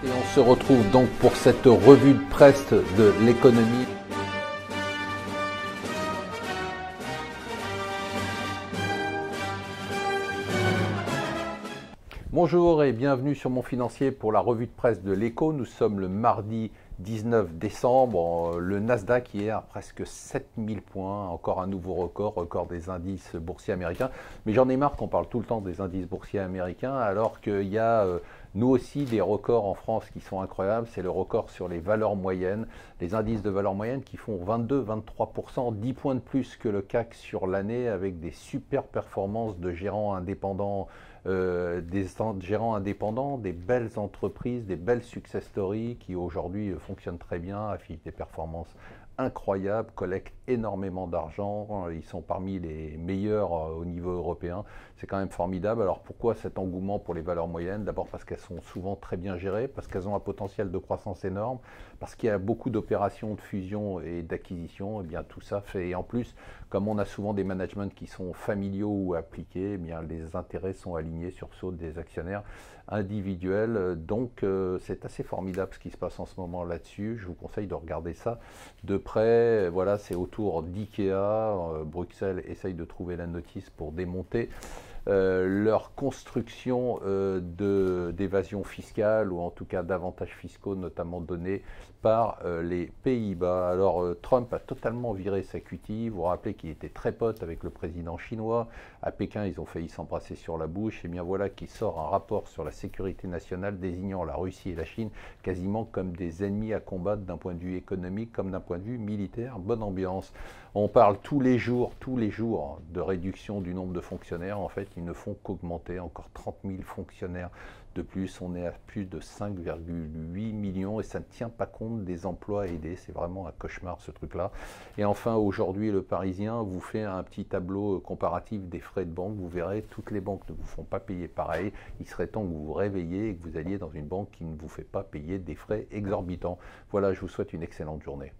Et on se retrouve donc pour cette revue de presse de l'économie. Bonjour et bienvenue sur Mon Financier pour la revue de presse de l'Écho. Nous sommes le mardi 19 décembre. Le Nasdaq hier presque 7000 points, encore un nouveau record des indices boursiers américains. Mais j'en ai marre qu'on parle tout le temps des indices boursiers américains alors qu'il y a nous aussi des records en France qui sont incroyables. C'est le record sur les valeurs moyennes, les indices de valeur moyenne qui font 22-23%, 10 points de plus que le CAC sur l'année avec des super performances de gérants indépendants. Des gérants indépendants, des belles entreprises, des belles success stories qui aujourd'hui fonctionnent très bien, affichent des performances incroyables, collectent énormément d'argent, ils sont parmi les meilleurs au niveau européen, c'est quand même formidable. Alors pourquoi cet engouement pour les valeurs moyennes? D'abord parce qu'elles sont souvent très bien gérées, parce qu'elles ont un potentiel de croissance énorme, parce qu'il y a beaucoup d'opérations de fusion et d'acquisition, et bien tout ça fait, et en plus, comme on a souvent des managements qui sont familiaux ou appliqués, eh bien les intérêts sont alignés sur ceux des actionnaires individuels. Donc c'est assez formidable ce qui se passe en ce moment là-dessus. Je vous conseille de regarder ça de près. Voilà, c'est autour d'IKEA. Bruxelles essaye de trouver la notice pour démonter leur construction d'évasion fiscale ou en tout cas d'avantages fiscaux notamment donnés par les Pays-Bas. Alors Trump a totalement viré sa cutie. Vous vous rappelez qu'il était très pote avec le président chinois. À Pékin, ils ont failli s'embrasser sur la bouche. Et bien voilà qu'il sort un rapport sur la sécurité nationale désignant la Russie et la Chine quasiment comme des ennemis à combattre d'un point de vue économique comme d'un point de vue militaire. Bonne ambiance. On parle tous les jours de réduction du nombre de fonctionnaires. En fait, ils ne font qu'augmenter, encore 30 000 fonctionnaires de plus. On est à plus de 5,8 millions et ça ne tient pas compte des emplois aidés. C'est vraiment un cauchemar ce truc-là. Et enfin, aujourd'hui, le Parisien vous fait un petit tableau comparatif des frais de banque. Vous verrez, toutes les banques ne vous font pas payer pareil. Il serait temps que vous vous réveilliez et que vous alliez dans une banque qui ne vous fait pas payer des frais exorbitants. Voilà, je vous souhaite une excellente journée.